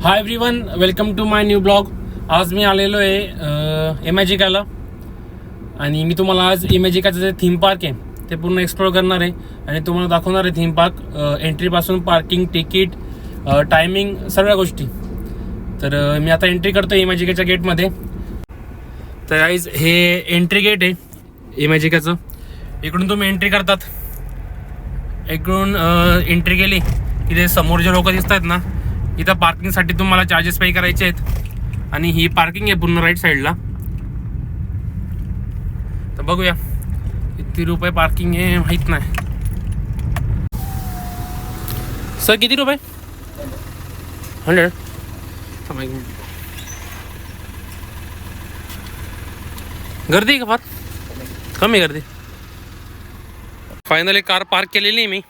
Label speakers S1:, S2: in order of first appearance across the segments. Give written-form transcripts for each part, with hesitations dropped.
S1: High everyone, welcome to my new blog. आज मी आलेलो आहे इमॅजिकाला आणि मी तुम्हाला आज इमॅजिकाचं जे थीम पार्क आहे ते पूर्ण एक्सप्लोर करणार आहे आणि तुम्हाला दाखवणार आहे थीम पार्क एंट्रीपासून पार्किंग, तिकीट, टायमिंग, सर्व गोष्टी. तर मी आता एंट्री करतो इमॅजिकाच्या गेटमध्ये. तर गाईज हे एंट्री गेट आहे इमॅजिकाचं. इकडून तुम्ही एंट्री करतात. इकडून एंट्री केली की ते समोर जे लोक दिसत आहेत ना, इथं पार्किंगसाठी तुम्हाला चार्जेस पे करायचे आहेत आणि ही पार्किंग आहे पूर्ण राईट साईडला. तर बघूया किती रुपये पार्किंग आहे माहीत नाही. सर किती रुपये? 100. गर्दी का फार? कमी गर्दी. फायनली कार पार्क केलेली आहे मी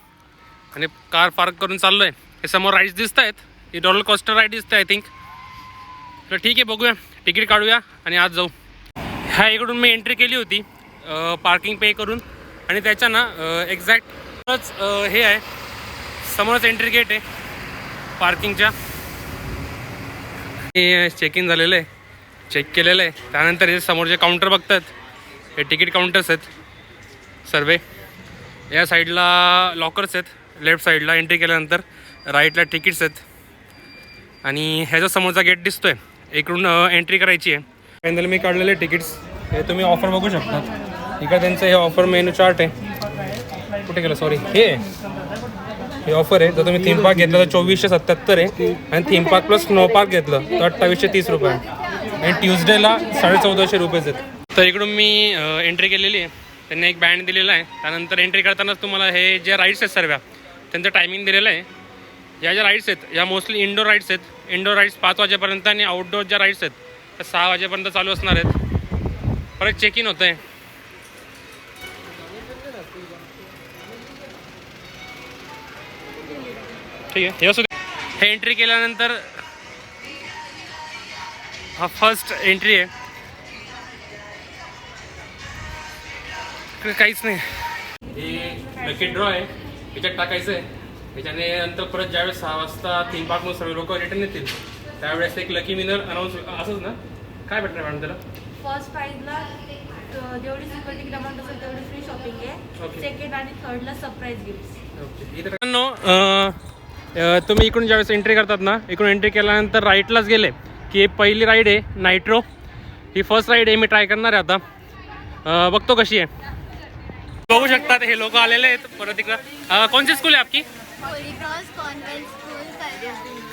S1: आणि कार पार्क करून चाललो आहे. हे समोर राईड्स दिसत आहेत. ही रोलर कोस्टर राईड दिसते आय थिंक. तर ठीक आहे, बघूया, तिकीट काढूया आणि आज जाऊ. ह्या इकडून मी एंट्री केली होती पार्किंग पे करून आणि त्याच्या ना एक्झॅक्टच हे आहे समोरच एंट्री गेट आहे पार्किंगच्या. हे चेक इन झालेलं आहे, चेक केलेलं आहे. त्यानंतर हे समोर जे काउंटर बघतात हे तिकीट काउंटर्स आहेत सर्वे. या साईडला लॉकर्स आहेत, लेफ्ट साईडला एंट्री केल्यानंतर राईटला तिकीट्स आहेत आणि ह्याच्या समोरचा गेट दिसतोय. इकडून एंट्री करायची आहे. फायनली मी काढलेले तिकीट्स हे तुम्ही ऑफर बघू शकता. इकडे त्यांचं हे ऑफर मेनू चार्ट आहे. कुठे गेलं, सॉरी, हे ऑफर आहे. जर तुम्ही थीम पार्क घेतलं तर 2477 आहे आणि theme park plus snow park घेतलं तर 2830 रुपये आणि ट्यूजडेला 1450 रुपयेच आहेत. तर इकडून मी एंट्री केलेली आहे. त्यांनी एक बँड दिलेला आहे. त्यानंतर एंट्री करतानाच तुम्हाला हे जे राईड्स आहेत सर्व त्यांचं टायमिंग दिलेलं आहे. या ज्या राईड्स आहेत या मोस्टली इंडोर राईड्स आहेत. इंडोर राईड्स 5 वाजेपर्यंत आणि आउटडोर ज्या राईड्स आहेत त्या 6 वाजेपर्यंत चालू असणार आहेत. परत चेक इन होतं आहे. ठीक आहे, हे असं. हे एंट्री केल्यानंतर हा फर्स्ट एंट्री आहे. काहीच नाही. हे लकी ड्रॉ आहे, याच्यात टाकायचं आहे. त्याच्याने नंतर परत ज्यावेळेस 6 वाजता थीम पार्कमध्ये सर्व लोक रिटर्न येतील त्यावेळेस एक लकी विनर अनाऊन्स असंच ना. काय भेटणार मॅडम त्याला?
S2: फर्स्ट प्राइजला जेवढी सिल्वर तिकीट अमाऊंट असेल तेवढी फ्री शॉपिंग आहे. सेकंड आणि थर्डला सरप्राईज गिफ्ट.
S1: तुम्ही इकडून ज्यावेळेस एंट्री करतात ना, इकडून एंट्री केल्यानंतर राईटलाच गेले की पहिली राईड आहे नायट्रो. ही फर्स्ट राईड आहे, मी ट्राय करणार आहे आता, बघतो कशी आहे. बघू शकतात हे लोक आलेले आहेत परत इकडं. कोणती स्कूल आहे आपकी?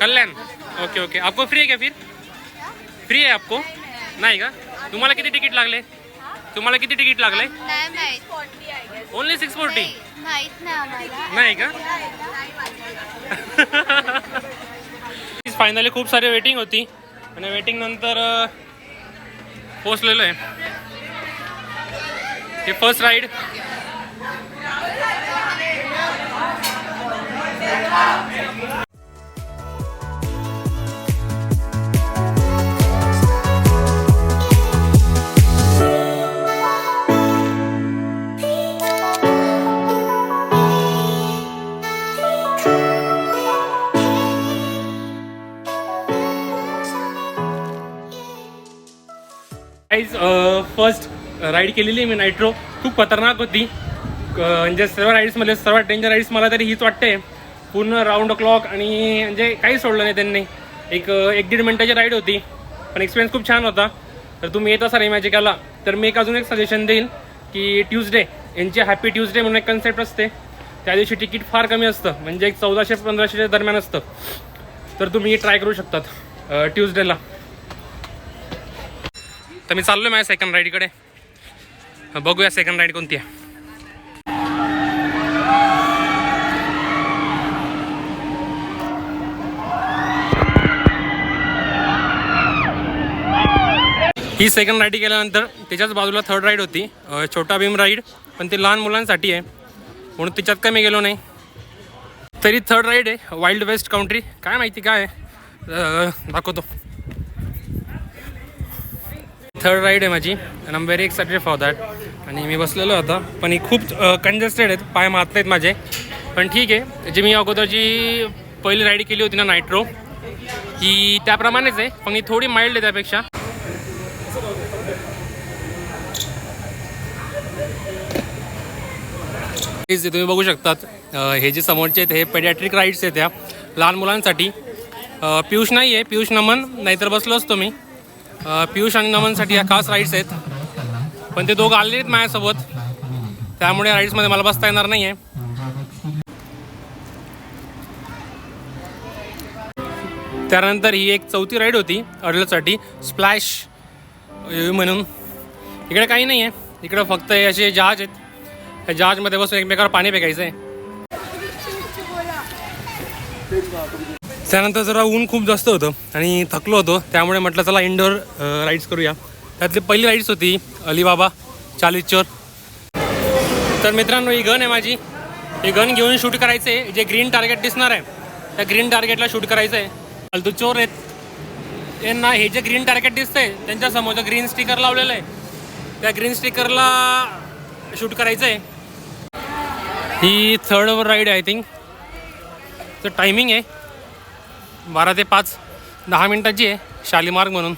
S1: कल्याण. Okay okay. आपको फ्री है क्या? फिर फ्री आहे आपको? नाही का? तुम्हाला किती तिकीट लागले? तुम्हाला किती तिकीट लागले? ओनली 640. नाही का? फायनली खूप सारी वेटिंग होती आणि वेटिंग नंतर पोचलेलो आहे. हे फर्स्ट राईड. फर्स्ट राईड केलेली मी नायट्रो. खूप खतरनाक होती. म्हणजे सर्व राईड्समध्ये सर्वात डेंजर राईड्स मला तरी हीच वाटते. पूर्ण राऊंड क्लॉक आणि म्हणजे काही सोडलं नाही त्यांनी. एक 1-1.5 मिनिटाची राईड होती पण एक्सपिरियन्स खूप छान होता. तर तुम्ही येत असाल इमॅजिकाला तर मी अजून एक सजेशन देईल की ट्यूजडे यांची हॅपी ट्यूजडे म्हणून एक कन्सेप्ट असते. त्या दिवशी तिकीट फार कमी असतं, म्हणजे एक 1400-1500 दरम्यान असतं. तर तुम्ही ट्राय करू शकतात ट्यूजडेला. तर मी चाललो आहे माझ्या सेकंड राईडकडे. बघूया सेकंड राईड कोणती आहे. ही सेकंड राईड केल्यानंतर त्याच्याच बाजूला थर्ड राईड होती, छोटा भीम राईड, पण ती लहान मुलांसाठी आहे म्हणून तिच्यात काय मी गेलो नाही. तरी थर्ड राईड आहे वाईल्ड वेस्ट काउंट्री. काय माहिती काय आहे, दाखवतो. थर्ड राईड आहे माझी and I am very excited for that. आणि मी बसलेलो होता पण ही खूप कंजेस्टेड आहेत, पाय मारत नाहीत माझे. पण ठीक आहे, जी मी अगोदरची पहिली राईड केली होती ना नायट्रो, ही त्याप्रमाणेच आहे, पण ही थोडी माइल्ड आहे त्यापेक्षा. तुम्ही बघू शकतात हे जे समोरचे आहेत हे पेडियाट्रिक राईड्स आहेत त्या लहान मुलांसाठी. पियुष नाही आहे, पियुष नमन नाहीतर बसलो असतो मी. पियुष आणि नमनसाठी ह्या खास राईड्स आहेत, पण ते दोघं आलेले आहेत माझ्यासोबत, त्यामुळे राईड्समध्ये मला बसता येणार नाही आहे. त्यानंतर ही एक चौथी राईड होती अडल्टसाठी, स्प्लॅश म्हणून. इकडे काही नाही आहे, इकडे फक्त हे असे जहाज आहेत, त्या जहाजमध्ये बसून एकमेकावर पाणी फेकायचं आहे. त्यानंतर जरा ऊन खूप जास्त होतं आणि थकलो होतो, त्यामुळे म्हटलं चला इंडोर राईड्स करूया. त्यातली पहिली राईड्स होती अलिबाबा 40 चोर. तर मित्रांनो, ही गन आहे माझी, ही गन घेऊन शूट करायचं आहे. जे ग्रीन टार्गेट दिसणार आहे त्या ग्रीन टार्गेटला शूट करायचं आहे. फालतू चोर आहेत त्यांना हे जे ग्रीन टार्गेट दिसतंय त्यांच्यासमोर जो ग्रीन स्टिकर लावलेलं आहे त्या ग्रीन स्टिकरला शूट करायचं आहे. ही थर्ड राईड आय थिंक. तर टायमिंग आहे 12 ते 5, 10 मिनिटाची आहे, शालीमार्ग म्हणून.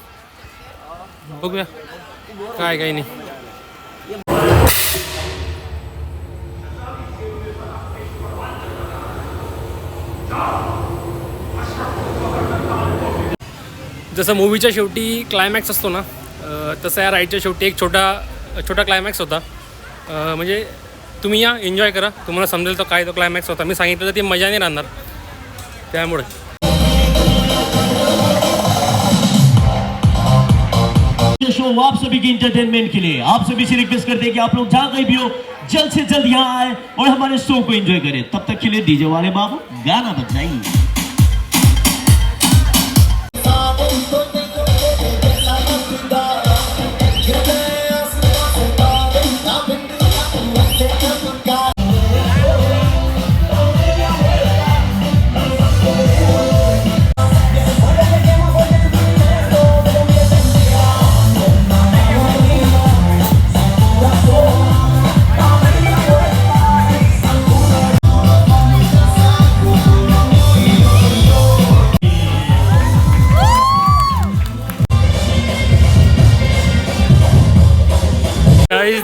S1: बघूया काय काही नाही. जसं मूवीच्या शेवटी क्लायमॅक्स असतो ना, तसं या राईडच्या शेवटी एक छोटा क्लायमॅक्स होता. म्हणजे तुम्ही या, एन्जॉय करा, तुम्हाला समजेल तो काय तो क्लायमॅक्स होता. मी सांगितलं तर ती मजा नाही राहणार, त्यामुळे.
S3: शो आप सभी के एंटरटेनमेंट के लिए आप सभी से रिक्वेस्ट करते हैं कि आप लोग जहाँ कहीं भी हो जल्द से जल्द यहाँ आए और हमारे शो को एंजॉय करें. तब तक के लिए डीजे वाले बाबू गाना बजाइए.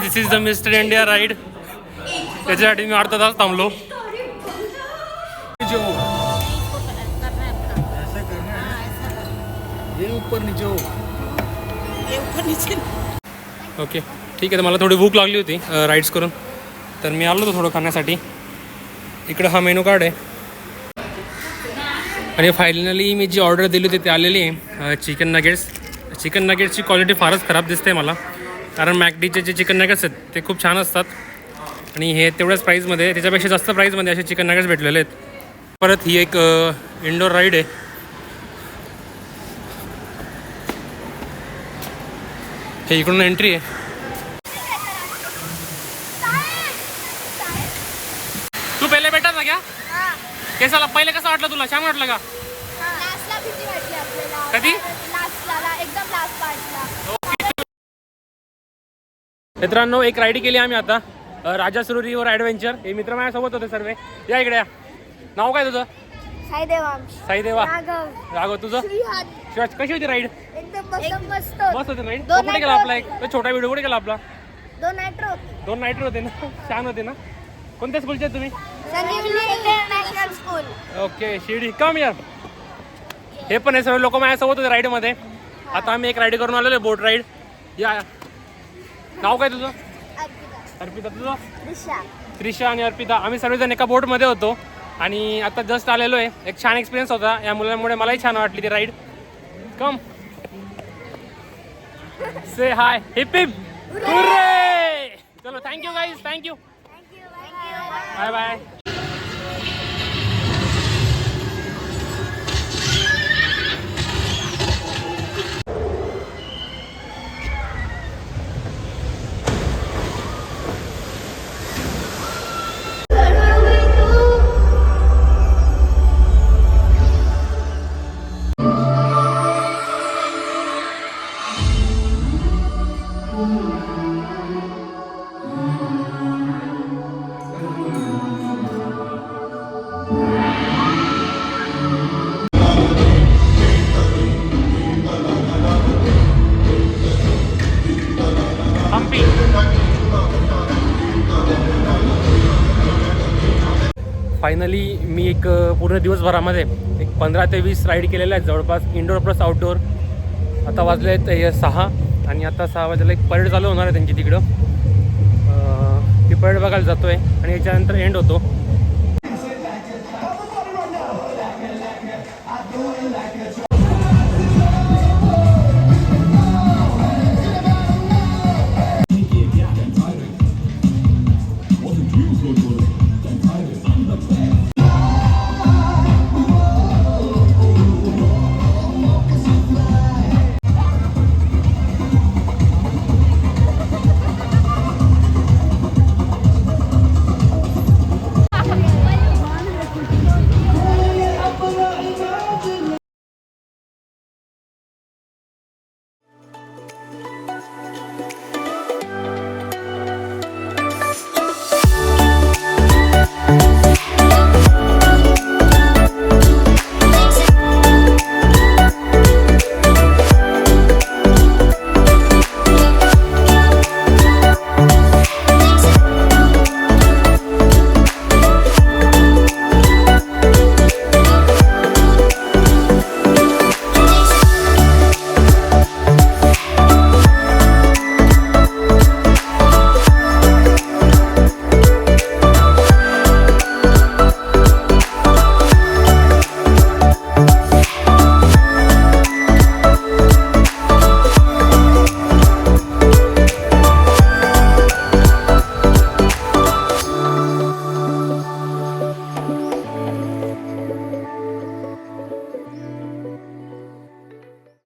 S1: This is the Mister India ride. त्याच्यासाठी मी अर्धा तास थांबलो. ओके ठीक आहे. तर मला थोडी भूक लागली होती राईड्स करून, तर मी आलो होतो थोडं खाण्यासाठी. इकडं हा मेनू कार्ड आहे आणि फायनली मी जी ऑर्डर दिली होती ती आलेली आहे. Chicken nuggets. चिकन नगेट्सची क्वालिटी फारच खराब दिसते मला, कारण मॅकडीचे जे चिकन नगेट्स आहेत ते खूप छान असतात आणि हे तेवढ्याच प्राईजमध्ये, त्याच्यापेक्षा जास्त प्राईजमध्ये असे चिकन नगेट्स भेटलेले आहेत. परत ही एक इंडोर राईड आहे. हे इकडून एंट्री आहे. तू पहिले भेटा ना क्या केसाला? पहिले कसं वाटलं तुला? छान वाटलं का? कधी? मित्रांनो, एक राईड केली आम्ही आता, राजासुरू रिव्हर ॲडव्हेंचर. हे मित्र माझ्यासोबत होते सर्व. या इकडे या. नाव काय तुझं? साईदेवा. राघव. तुझं? शिवाज. कशी होती राईड?
S2: एकदम मस्त
S1: मस्त होती राईड. कुठे गेला आपला एक छोटा व्हिडिओ कुठे गेला आपला?
S2: 2 नाईट
S1: होते ना, छान होते ना. कोणत्या स्कूलचे आहेत तुम्ही?
S2: International school.
S1: ओके, शिर्डी. कम यार. हे पण हे सर्व लोक माझ्यासोबत होते राईडमध्ये. आता आम्ही एक राईड करून आलेलो, बोट राईड. या. नाव काय तुझं? अर्पिता. तुझं? त्रिशा आणि अर्पिता. आम्ही सर्वजण एका बोटमध्ये होतो आणि आता जस्ट आलेलो आहे. एक छान एक्सपिरियन्स होता, या मुलांमुळे मलाही छान वाटली ती ride. Come say hi. Hip hip hurray. चलो, thank you guys. Thank you. Bye bye. Finally मी एक पूर्ण दिवसभरामध्ये एक 15 ते 20 राईड केलेल्या आहेत जवळपास, इंडोर प्लस आउटडोर. आता वाजले आहेत 6 आणि आता 6 वाजेला एक परेड चालू होणार आहे त्यांची तिकडं. ती परेड बघायला जातो आहे आणि याच्यानंतर एंड होतो.